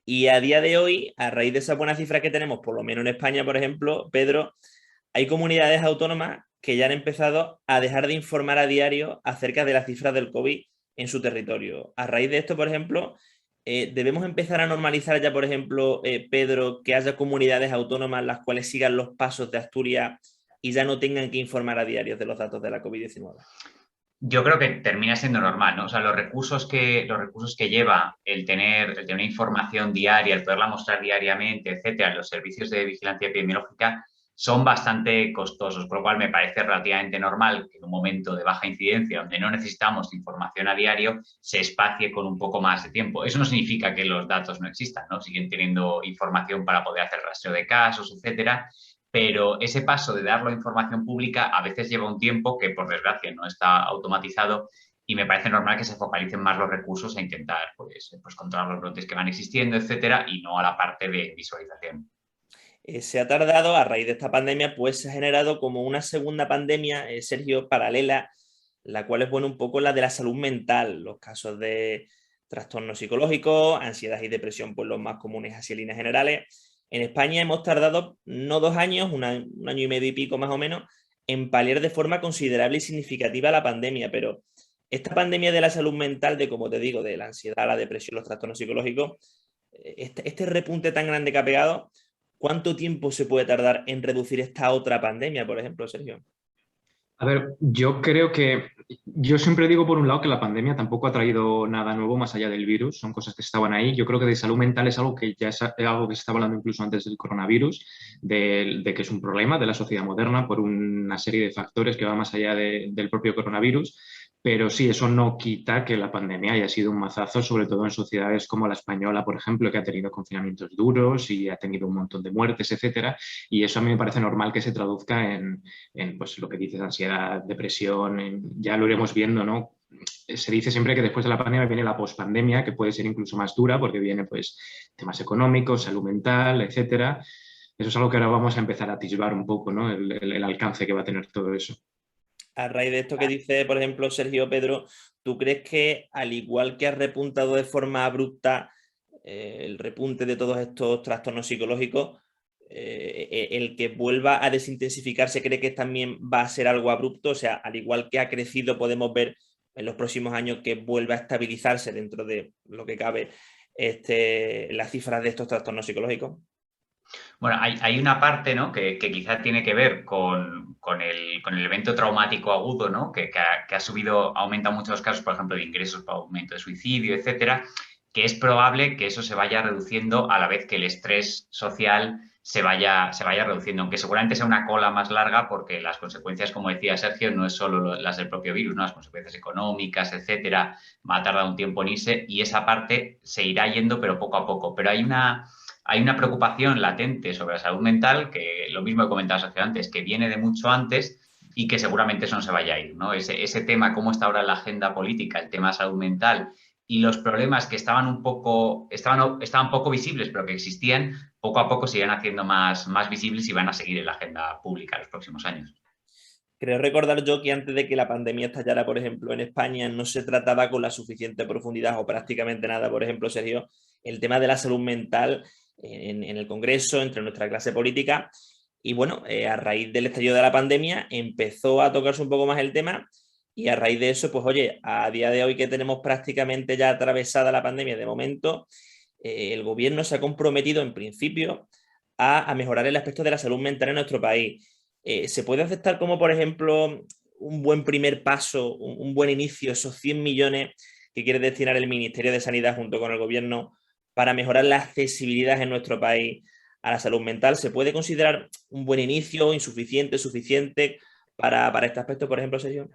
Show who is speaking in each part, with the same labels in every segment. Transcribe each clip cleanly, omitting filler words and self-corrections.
Speaker 1: Y a día de hoy, a raíz de esas buenas cifras que tenemos, por lo menos en España, por ejemplo, Pedro, hay comunidades autónomas que ya han empezado a dejar de informar a diario acerca de las cifras del COVID en su territorio. A raíz de esto, por ejemplo, debemos empezar a normalizar ya, por ejemplo, Pedro, que haya comunidades autónomas las cuales sigan los pasos de Asturias y ya no tengan que informar a diario de los datos de la COVID-19.
Speaker 2: Yo creo que termina siendo normal, ¿no? O sea, los recursos que lleva el tener información diaria, el poderla mostrar diariamente, etcétera, los servicios de vigilancia epidemiológica son bastante costosos, por lo cual me parece relativamente normal que en un momento de baja incidencia, donde no necesitamos información a diario, se espacie con un poco más de tiempo. Eso no significa que los datos no existan, ¿no? Siguen teniendo información para poder hacer rastreo de casos, etcétera, pero ese paso de darlo a información pública a veces lleva un tiempo que, por desgracia, no está automatizado y me parece normal que se focalicen más los recursos a intentar pues controlar los brotes que van existiendo, etcétera, y no a la parte de visualización.
Speaker 1: Se ha tardado, a raíz de esta pandemia, pues se ha generado como una segunda pandemia, Sergio, paralela, la cual es, bueno, un poco la de la salud mental, los casos de trastornos psicológicos, ansiedad y depresión, pues los más comunes así en líneas generales. En España hemos tardado no 2 años, un año y medio y pico más o menos, en paliar de forma considerable y significativa la pandemia, pero esta pandemia de la salud mental, de como te digo, de la ansiedad, la depresión, los trastornos psicológicos, este repunte tan grande que ha pegado, ¿cuánto tiempo se puede tardar en reducir esta otra pandemia, por ejemplo, Sergio?
Speaker 3: A ver, yo siempre digo por un lado que la pandemia tampoco ha traído nada nuevo más allá del virus, son cosas que estaban ahí. Yo creo que de salud mental es algo que ya es algo que se estaba hablando incluso antes del coronavirus, de que es un problema de la sociedad moderna por una serie de factores que va más allá del propio coronavirus. Pero sí, eso no quita que la pandemia haya sido un mazazo, sobre todo en sociedades como la española, por ejemplo, que ha tenido confinamientos duros y ha tenido un montón de muertes, etcétera. Y eso a mí me parece normal que se traduzca en pues, lo que dices, ansiedad, depresión, ya lo iremos viendo, ¿no? Se dice siempre que después de la pandemia viene la pospandemia, que puede ser incluso más dura porque viene pues temas económicos, salud mental, etcétera. Eso es algo que ahora vamos a empezar a atisbar un poco, ¿no? El alcance que va a tener todo eso.
Speaker 1: A raíz de esto que dice, por ejemplo, Sergio Pedro, ¿tú crees que al igual que ha repuntado de forma abrupta el repunte de todos estos trastornos psicológicos, el que vuelva a desintensificarse cree que también va a ser algo abrupto? O sea, al igual que ha crecido, podemos ver en los próximos años que vuelva a estabilizarse dentro de lo que cabe las cifras de estos trastornos psicológicos.
Speaker 2: Bueno, hay una parte, ¿no? que quizá tiene que ver con el evento traumático agudo, ¿no? Que ha subido, ha aumentado mucho los casos, por ejemplo, de ingresos por aumento de suicidio, etcétera, que es probable que eso se vaya reduciendo a la vez que el estrés social se vaya reduciendo, aunque seguramente sea una cola más larga porque las consecuencias, como decía Sergio, no es solo las del propio virus, ¿no? Las consecuencias económicas, etcétera, va a tardar un tiempo en irse y esa parte se irá yendo, pero poco a poco. Pero hay una preocupación latente sobre la salud mental, que lo mismo he comentado Sergio antes, que viene de mucho antes y que seguramente eso no se vaya a ir, ¿no? Ese tema, cómo está ahora en la agenda política, el tema de salud mental y los problemas que estaban poco visibles, pero que existían, poco a poco se irán haciendo más visibles y van a seguir en la agenda pública en los próximos años.
Speaker 1: Creo recordar yo que antes de que la pandemia estallara, por ejemplo, en España, no se trataba con la suficiente profundidad o prácticamente nada, por ejemplo, Sergio, el tema de la salud mental en el Congreso, entre nuestra clase política. Y bueno, a raíz del estallido de la pandemia empezó a tocarse un poco más el tema y a raíz de eso, pues oye, a día de hoy que tenemos prácticamente ya atravesada la pandemia de momento, el gobierno se ha comprometido en principio a mejorar el aspecto de la salud mental en nuestro país. ¿Se puede aceptar como, por ejemplo, un buen primer paso, un buen inicio, esos 100 millones que quiere destinar el Ministerio de Sanidad junto con el gobierno para mejorar la accesibilidad en nuestro país a la salud mental? ¿Se puede considerar un buen inicio, insuficiente, suficiente para este aspecto, por ejemplo, Sergio?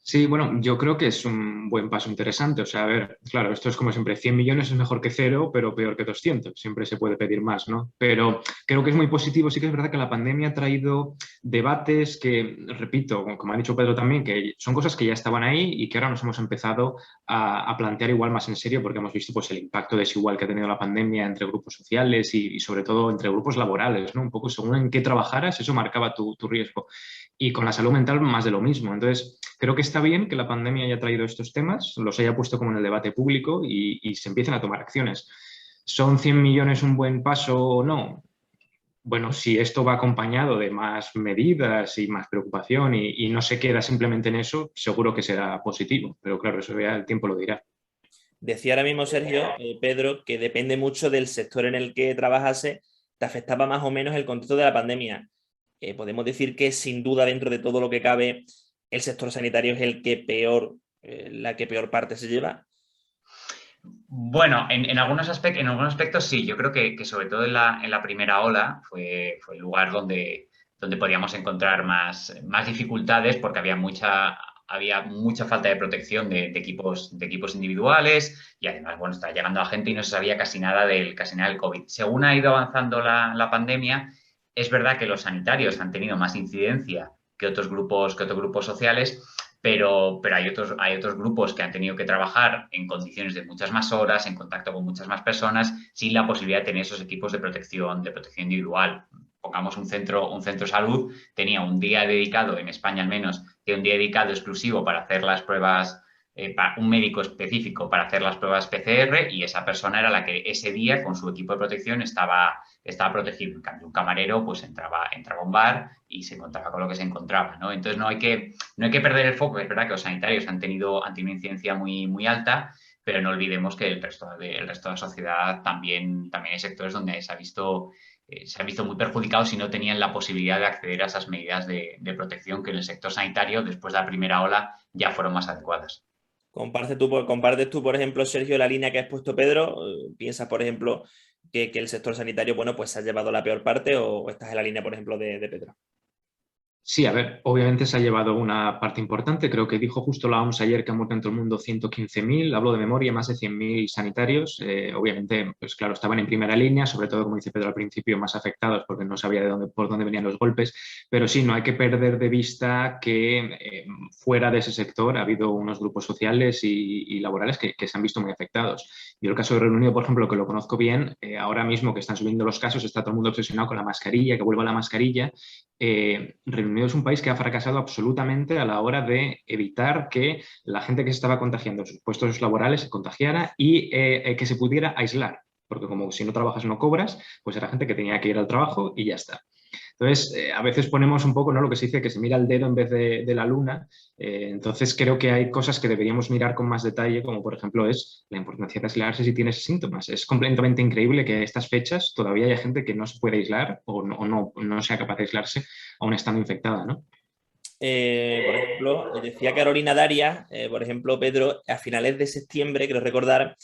Speaker 3: Sí, bueno, yo creo que es un buen paso interesante. O sea, a ver, claro, esto es como siempre, 100 millones es mejor que cero, pero peor que 200. Siempre se puede pedir más, ¿no? Pero creo que es muy positivo. Sí que es verdad que la pandemia ha traído debates que, repito, como ha dicho Pedro también, que son cosas que ya estaban ahí y que ahora nos hemos empezado a plantear igual más en serio porque hemos visto pues, el impacto desigual que ha tenido la pandemia entre grupos sociales y sobre todo entre grupos laborales, ¿no? Un poco según en qué trabajaras, eso marcaba tu riesgo. Y con la salud mental más de lo mismo. Entonces, creo que está bien que la pandemia haya traído estos temas, los haya puesto como en el debate público y se empiecen a tomar acciones. ¿Son 100 millones un buen paso o no? Bueno, si esto va acompañado de más medidas y más preocupación y no se queda simplemente en eso, seguro que será positivo. Pero claro, eso ya el tiempo lo dirá.
Speaker 1: Decía ahora mismo Sergio, Pedro, que depende mucho del sector en el que trabajase, te afectaba más o menos el contexto de la pandemia. Podemos decir que sin duda dentro de todo lo que cabe, el sector sanitario es el que peor, la que peor parte se lleva.
Speaker 2: Bueno, en algunos aspectos sí. Yo creo que sobre todo en la primera ola fue el lugar donde podíamos encontrar más dificultades porque había mucha falta de protección de equipos individuales y además, bueno, está llegando la gente y no se sabía casi nada del COVID. Según ha ido avanzando la pandemia, es verdad que los sanitarios han tenido más incidencia que otros grupos sociales, pero hay otros grupos que han tenido que trabajar en condiciones de muchas más horas, en contacto con muchas más personas, sin la posibilidad de tener esos equipos de protección individual. Pongamos un centro salud, tenía un día dedicado, en España al menos, un día dedicado exclusivo para hacer las pruebas, para un médico específico para hacer las pruebas PCR y esa persona era la que ese día con su equipo de protección estaba protegido. En cambio, un camarero pues entraba a un bar y se encontraba con lo que se encontraba, ¿no? Entonces no hay que perder el foco. Es verdad que los sanitarios han tenido una incidencia muy alta, pero no olvidemos que el resto de la sociedad también hay sectores donde se ha visto muy perjudicado si no tenían la posibilidad de acceder a esas medidas de protección que en el sector sanitario, después de la primera ola, ya fueron más adecuadas.
Speaker 1: ¿Compartes tú, por ejemplo, Sergio, la línea que has puesto, Pedro? ¿Piensas, por ejemplo, que el sector sanitario, bueno, pues se ha llevado la peor parte o estás en la línea, por ejemplo, de Pedro?
Speaker 3: Sí, a ver, obviamente se ha llevado una parte importante. Creo que dijo justo la OMS ayer que han muerto en todo el mundo 115.000, hablo de memoria, más de 100.000 sanitarios. Obviamente, pues claro, estaban en primera línea, sobre todo, como dice Pedro al principio, más afectados porque no sabía por dónde venían los golpes. Pero sí, no hay que perder de vista que fuera de ese sector ha habido unos grupos sociales y laborales que se han visto muy afectados. Yo el caso de Reino Unido, por ejemplo, que lo conozco bien, ahora mismo que están subiendo los casos, está todo el mundo obsesionado con la mascarilla, que vuelva la mascarilla. Reino Unido es un país que ha fracasado absolutamente a la hora de evitar que la gente que se estaba contagiando en sus puestos laborales se contagiara y que se pudiera aislar, porque como si no trabajas no cobras, pues era gente que tenía que ir al trabajo y ya está. Entonces, a veces ponemos un poco, ¿no?, lo que se dice que se mira el dedo en vez de la luna. Entonces, creo que hay cosas que deberíamos mirar con más detalle, como por ejemplo es la importancia de aislarse si tienes síntomas. Es completamente increíble que a estas fechas todavía haya gente que no se puede aislar o no sea capaz de aislarse aún estando infectada, ¿no?
Speaker 1: Por ejemplo, decía Carolina Darias, por ejemplo, Pedro, a finales de septiembre, quiero recordar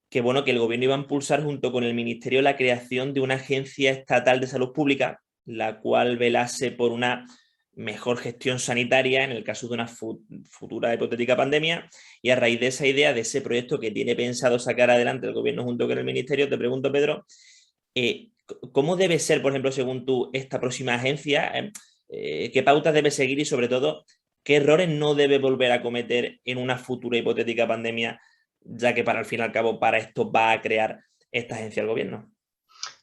Speaker 1: que, bueno, que el gobierno iba a impulsar junto con el ministerio la creación de una agencia estatal de salud pública, la cual velase por una mejor gestión sanitaria en el caso de una futura hipotética pandemia. Y a raíz de esa idea, de ese proyecto que tiene pensado sacar adelante el gobierno junto con el ministerio, te pregunto, Pedro, ¿cómo debe ser, por ejemplo, según tú, esta próxima agencia? ¿Qué pautas debe seguir y, sobre todo, qué errores no debe volver a cometer en una futura hipotética pandemia, ya que para al fin y al cabo para esto va a crear esta agencia del gobierno?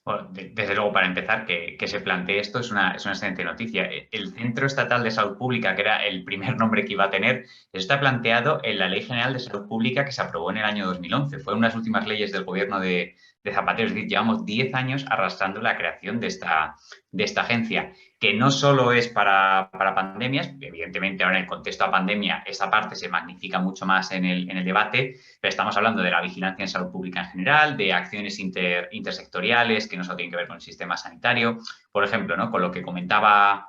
Speaker 2: Bueno, desde luego, para empezar, que se plantee esto es una excelente noticia. El Centro Estatal de Salud Pública, que era el primer nombre que iba a tener, está planteado en la Ley General de Salud Pública que se aprobó en el año 2011. Fue una de las últimas leyes del gobierno de Zapatero. Es decir, llevamos 10 años arrastrando la creación de esta agencia, que no solo es para pandemias. Evidentemente, ahora en el contexto de pandemia, esa parte se magnifica mucho más en el debate, pero estamos hablando de la vigilancia en salud pública en general, de acciones intersectoriales que no solo tienen que ver con el sistema sanitario. Por ejemplo, ¿no?, con lo que comentaba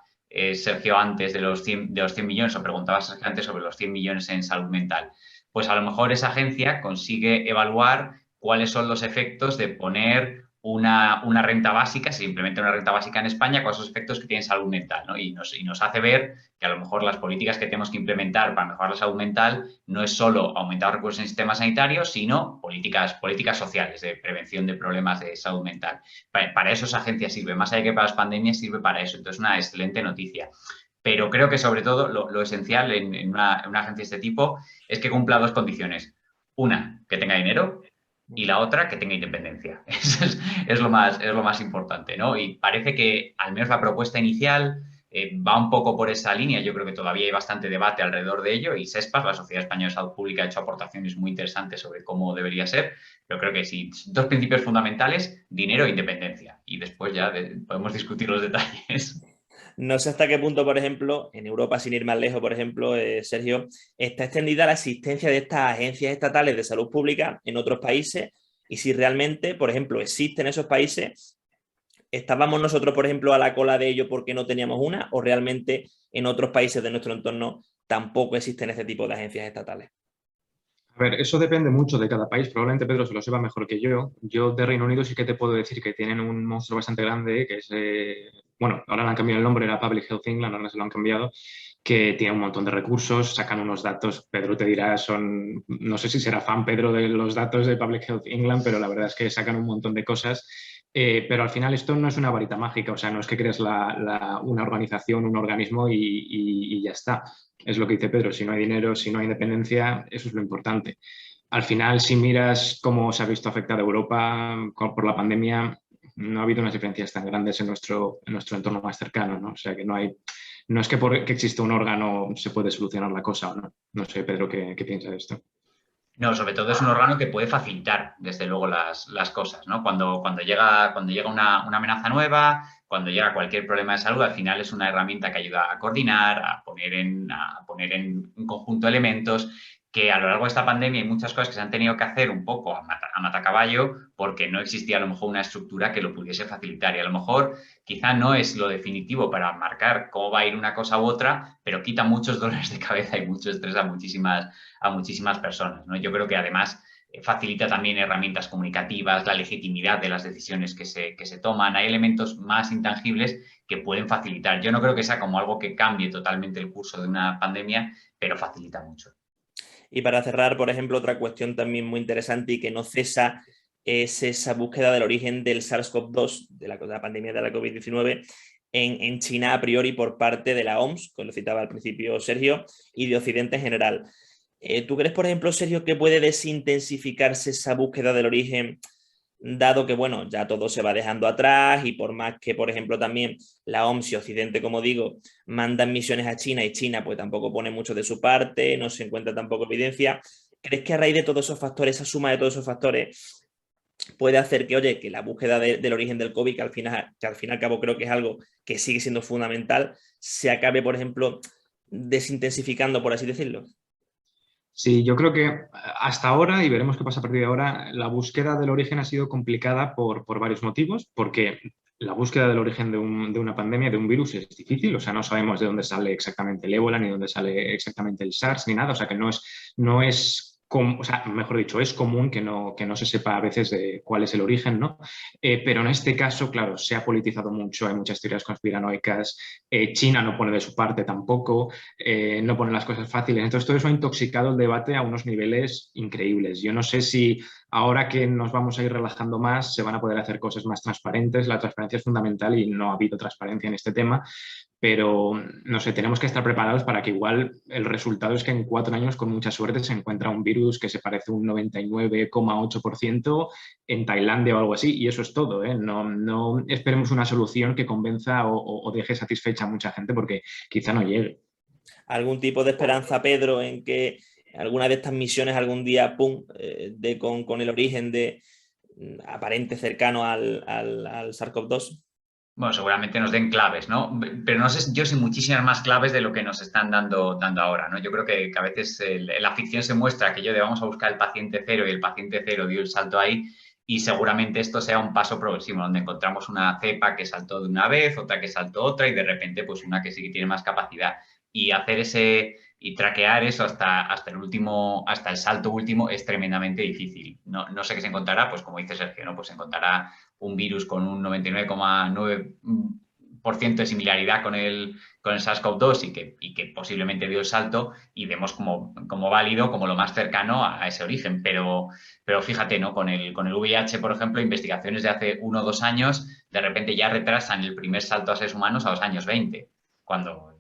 Speaker 2: Sergio antes de los 100 millones, o preguntaba Sergio antes sobre los 100 millones en salud mental. Pues a lo mejor esa agencia consigue evaluar cuáles son los efectos de poner una renta básica, si se implementa una renta básica en España, cuáles son los efectos que tiene en salud mental, ¿no? Y nos hace ver que a lo mejor las políticas que tenemos que implementar para mejorar la salud mental no es solo aumentar recursos en el sistema sanitario, sino políticas sociales de prevención de problemas de salud mental. Para eso esa agencia sirve, más allá de que para las pandemias sirve para eso. Entonces, una excelente noticia. Pero creo que sobre todo lo esencial en una agencia de este tipo es que cumpla dos condiciones. Una, que tenga dinero, y la otra, que tenga independencia. Eso es lo más importante, ¿no? Y parece que, al menos la propuesta inicial, va un poco por esa línea. Yo creo que todavía hay bastante debate alrededor de ello y SESPAS, la Sociedad Española de Salud Pública, ha hecho aportaciones muy interesantes sobre cómo debería ser. Pero creo que sí, dos principios fundamentales, dinero e independencia. Y después ya podemos discutir los detalles.
Speaker 1: No sé hasta qué punto, por ejemplo, en Europa, sin ir más lejos, por ejemplo, Sergio, está extendida la existencia de estas agencias estatales de salud pública en otros países y si realmente, por ejemplo, existen esos países, ¿estábamos nosotros, por ejemplo, a la cola de ello porque no teníamos una o realmente en otros países de nuestro entorno tampoco existen este tipo de agencias estatales?
Speaker 3: A ver, eso depende mucho de cada país. Probablemente Pedro se lo sepa mejor que yo. Yo de Reino Unido sí que te puedo decir que tienen un monstruo bastante grande, que es, bueno, ahora le han cambiado el nombre, era Public Health England, ahora se lo han cambiado, que tiene un montón de recursos, sacan unos datos, Pedro te dirá, no sé si será fan Pedro de los datos de Public Health England, pero la verdad es que sacan un montón de cosas. Pero al final esto no es una varita mágica, o sea, no es que crees una organización, un organismo y ya está. Es lo que dice Pedro, si no hay dinero, si no hay independencia, eso es lo importante. Al final, si miras cómo se ha visto afectada Europa por la pandemia, no ha habido unas diferencias tan grandes en nuestro entorno más cercano, ¿no? O sea, que no es que porque existe un órgano se puede solucionar la cosa o no. No sé, Pedro, ¿qué piensas de esto?
Speaker 2: No, sobre todo es un órgano que puede facilitar, desde luego, las cosas, ¿no? Cuando llega una amenaza nueva, cuando llega cualquier problema de salud, al final es una herramienta que ayuda a coordinar, a poner en conjunto elementos que a lo largo de esta pandemia hay muchas cosas que se han tenido que hacer un poco a matacaballo porque no existía a lo mejor una estructura que lo pudiese facilitar y a lo mejor quizá no es lo definitivo para marcar cómo va a ir una cosa u otra, pero quita muchos dolores de cabeza y mucho estrés a muchísimas personas, ¿no? Yo creo que además facilita también herramientas comunicativas, la legitimidad de las decisiones que se toman. Hay elementos más intangibles que pueden facilitar. Yo no creo que sea como algo que cambie totalmente el curso de una pandemia, pero facilita mucho.
Speaker 1: Y para cerrar, por ejemplo, otra cuestión también muy interesante y que no cesa es esa búsqueda del origen del SARS-CoV-2, de la pandemia de la COVID-19, en China a priori por parte de la OMS, que lo citaba al principio Sergio, y de Occidente en general. ¿Tú crees, por ejemplo, Sergio, que puede desintensificarse esa búsqueda del origen, dado que, bueno, ya todo se va dejando atrás y por más que, por ejemplo, también la OMS y Occidente, como digo, mandan misiones a China y China pues tampoco pone mucho de su parte, no se encuentra tampoco evidencia? ¿Crees que a raíz de todos esos factores, esa suma de todos esos factores, puede hacer que, oye, que la búsqueda del origen del COVID, que al fin y al cabo creo que es algo que sigue siendo fundamental, se acabe, por ejemplo, desintensificando, por así decirlo?
Speaker 3: Sí, yo creo que hasta ahora, y veremos qué pasa a partir de ahora, la búsqueda del origen ha sido complicada por varios motivos, porque la búsqueda del origen de una pandemia, de un virus, es difícil, o sea, no sabemos de dónde sale exactamente el ébola, ni dónde sale exactamente el SARS, ni nada, o sea, que no es o sea, mejor dicho, es común que no se sepa a veces de cuál es el origen, ¿no? Pero en este caso, claro, se ha politizado mucho, hay muchas teorías conspiranoicas, China no pone de su parte tampoco, no pone las cosas fáciles, entonces todo eso ha intoxicado el debate a unos niveles increíbles. Yo no sé si ahora que nos vamos a ir relajando más, se van a poder hacer cosas más transparentes, la transparencia es fundamental y no ha habido transparencia en este tema, pero no sé, tenemos que estar preparados para que igual el resultado es que en 4 años con mucha suerte se encuentra un virus que se parece un 99,8% en Tailandia o algo así y eso es todo, ¿eh? No esperemos una solución que convenza o deje satisfecha a mucha gente porque quizá no llegue.
Speaker 1: ¿Algún tipo de esperanza, Pedro, en que alguna de estas misiones algún día, pum, con el origen de aparente cercano al SARS-CoV-2?
Speaker 2: Bueno, seguramente nos den claves, ¿no? Pero no sé yo si muchísimas más claves de lo que nos están dando ahora, ¿no? Yo creo que a veces la ficción se muestra que vamos a buscar el paciente cero y el paciente cero dio el salto ahí y seguramente esto sea un paso progresivo donde encontramos una cepa que saltó de una vez, otra que saltó otra y de repente pues una que sí que tiene más capacidad. Y hacer y traquear eso hasta el salto último es tremendamente difícil. No sé qué se encontrará, pues como dice Sergio, ¿no? Pues se encontrará un virus con un 99,9% de similaridad con el SARS-CoV-2 y que posiblemente dio el salto y vemos como válido, como lo más cercano a ese origen. Pero fíjate, ¿no? Con el VIH, por ejemplo, investigaciones de hace 1 o 2 años, de repente ya retrasan el primer salto a seres humanos a los años 20, cuando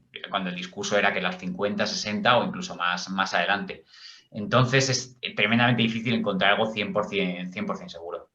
Speaker 2: el discurso era que las 50, 60 o incluso más adelante. Entonces es tremendamente difícil encontrar algo 100% seguro.